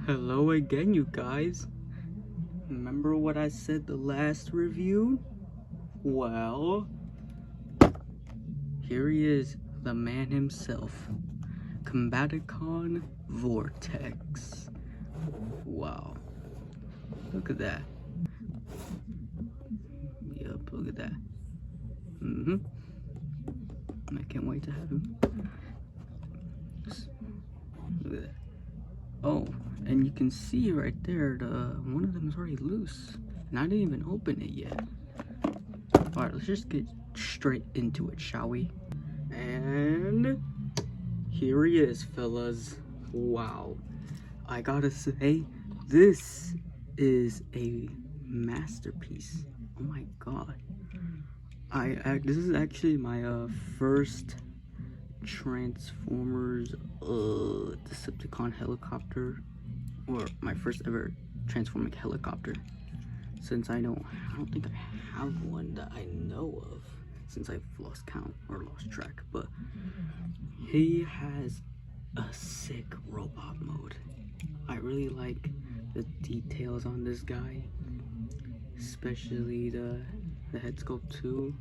Hello again, you guys. Remember what I said the last review? Well, here he is, the man himself, COMBATICON Vortex. Wow, look at that. Yep, look at that. I can't wait to have him. Look at that. Oh, and you can see right there, one of them is already loose, and I didn't even open it yet. All right, let's just get straight into it, shall we? And here he is, fellas. Wow, I gotta say, this is a masterpiece. Oh my god. This is actually my first Transformers Decepticon helicopter, or my first ever transforming helicopter, since I don't think I have one that I know of, since I've lost count or lost track. But he has a sick robot mode. I really like the details on this guy, especially the head sculpt too.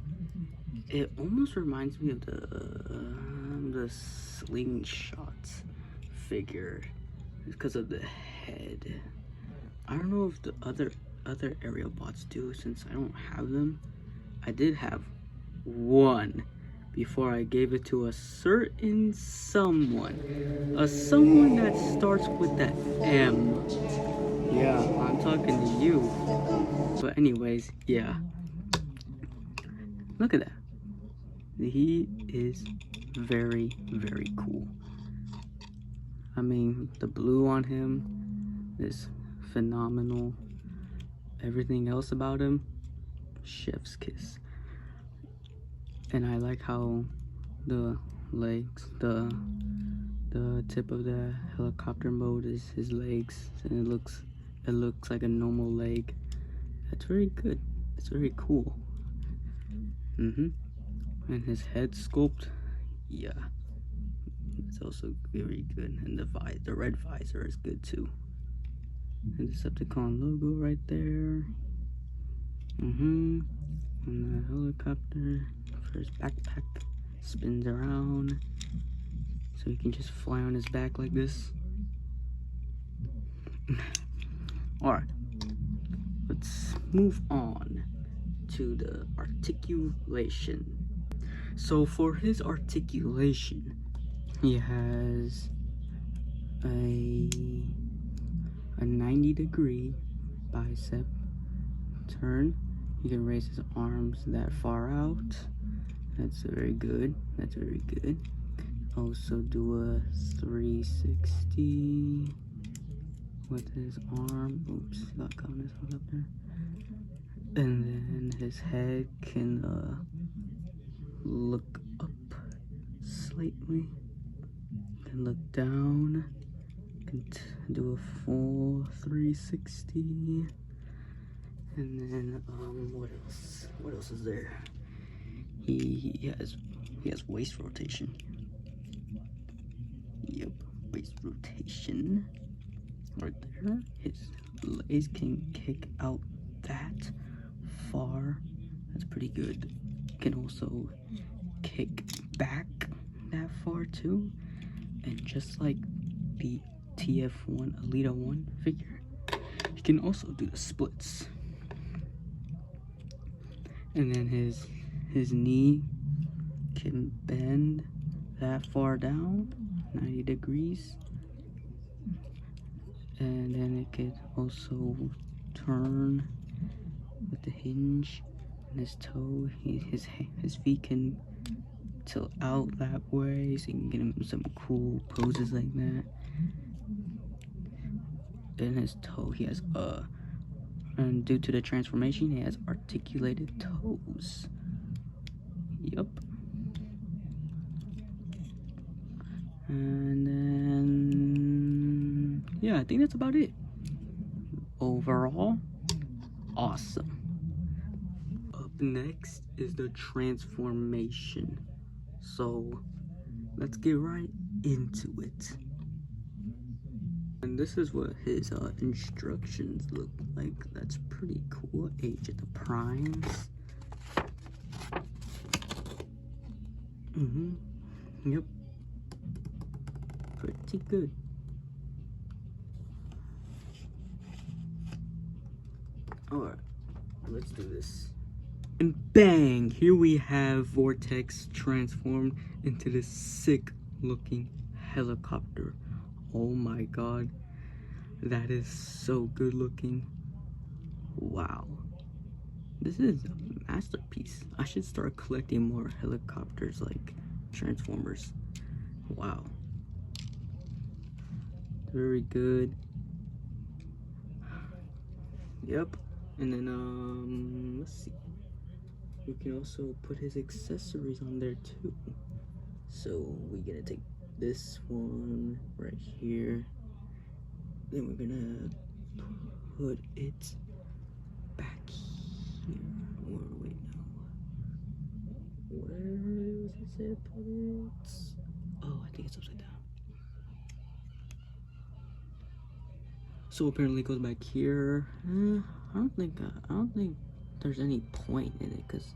It almost reminds me of the slingshot figure because of the head. I don't know if the other aerial bots do, since I don't have them. I did have one before I gave it to a certain someone. A someone that starts with the M. Yeah, I'm talking to you. But anyways, yeah. Look at that. He is very, very cool. I mean, the blue on him is phenomenal. Everything else about him, chef's kiss. And I like how the legs, the tip of the helicopter mode is his legs, and it looks like a normal leg. That's very good. It's very cool. And his head sculpt, yeah, it's also very good. And the red visor is good too. And the Decepticon logo right there. And the helicopter for his backpack spins around, so he can just fly on his back like this. Alright, let's move on to the articulation. So for his articulation, he has a 90-degree bicep turn. He can raise his arms that far out. That's very good. That's very good. Also do a 360 with his arm. Oops, got caught himself up there. And then his head can look up slightly, can look down, can do a full 360. And then what else is there? He has waist rotation. Yep, waist rotation right there. His legs can kick out that far. That's pretty good. Can also kick back that far too. And just like the TF1 Elita 1 figure, he can also do the splits. And then his knee can bend that far down, 90 degrees. And then it could also turn with the hinge. And his toe, his feet can tilt out that way, so you can get him some cool poses like that. And his toe, he has and due to the transformation, he has articulated toes. Yup. And then, yeah, I think that's about it. Overall, awesome. Up next is the transformation. So let's get right into it. And this is what his instructions look like. That's pretty cool. Age of the primes. Yep. Pretty good. Alright, let's do this. And bang! Here we have Vortex transformed into this sick looking helicopter. Oh my god. That is so good looking. Wow. This is a masterpiece. I should start collecting more helicopters like Transformers. Wow. Very good. Yep. And then let's see. We can also put his accessories on there too. So we're gonna take this one right here. Then we're gonna put it back here. Or wait, no. Where was it said put it? Oh, I think it's upside down. So apparently it goes back here. I don't think there's any point in it, cause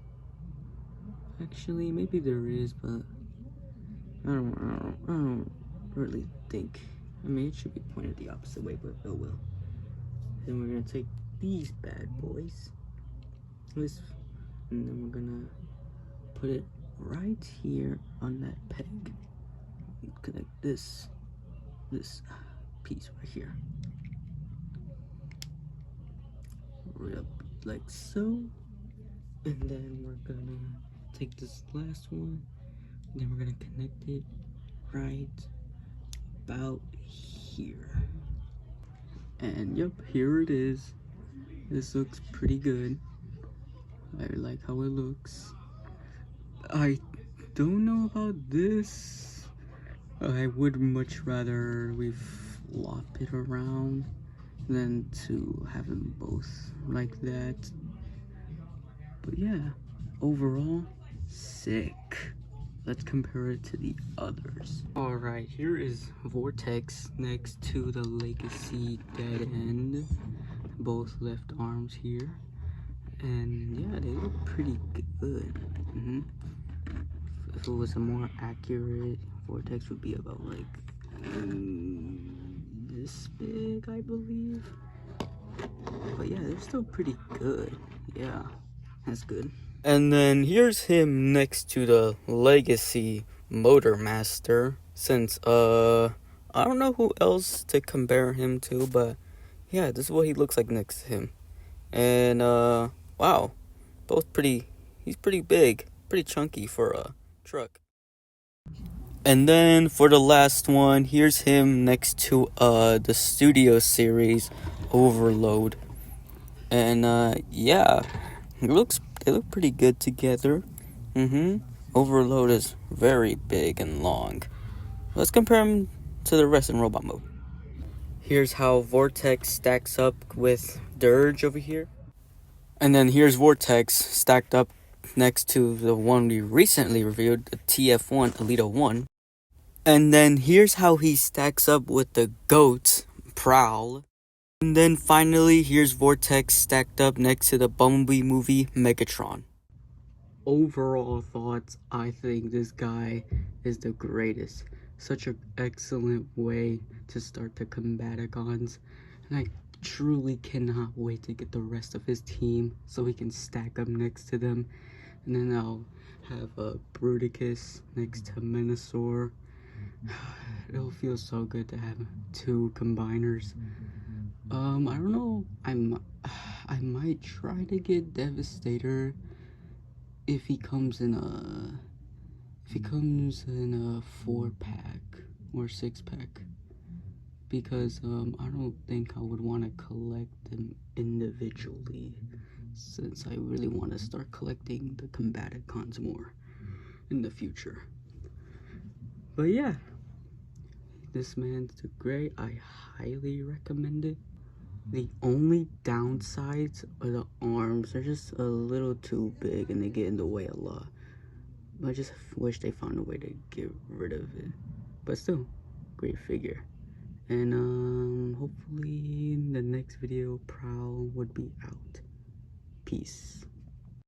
actually maybe there is, but I don't really think. I mean, it should be pointed the opposite way, but oh well. Then we're gonna take these bad boys. This, and then we're gonna put it right here on that peg. Connect this piece right here. Right up like so. And then we're gonna take this last one. And then we're gonna connect it right about here. And yep, here it is. This looks pretty good. I like how it looks. I don't know about this. I would much rather we flop it around than to have them both like that. But yeah, overall, sick. Let's compare it to the others. Alright, here is Vortex next to the Legacy Dead End. Both left arms here. And yeah, they look pretty good. If it was a more accurate, Vortex would be about like this big, I believe. But yeah, they're still pretty good. Yeah, that's good. And then here's him next to the Legacy Motormaster. Since I don't know who else to compare him to, but yeah, this is what he looks like next to him. And wow, he's pretty big, pretty chunky for a truck. And then for the last one, here's him next to the Studio Series Overload. And yeah, they look pretty good together. Overload is very big and long. Let's compare him to the rest in robot mode. Here's how Vortex stacks up with Dirge over here. And then here's Vortex stacked up next to the one we recently reviewed, the TF1 Alita 1. And then here's how he stacks up with the GOAT, Prowl. And then finally, here's Vortex stacked up next to the Bumblebee movie, Megatron. Overall thoughts, I think this guy is the greatest. Such an excellent way to start the Combaticons. And I truly cannot wait to get the rest of his team so we can stack up next to them. And then I'll have a Bruticus next to Minosaur. It'll feel so good to have two combiners. I don't know. I might try to get Devastator if he comes in a 4-pack or 6-pack, because I don't think I would want to collect them individually, since I really want to start collecting the Combaticons more in the future. But yeah, this man's great. I highly recommend it. The only downsides are the arms. They're just a little too big and they get in the way a lot. I just wish they found a way to get rid of it. But still, great figure. And hopefully the next video Prowl would be out. Peace.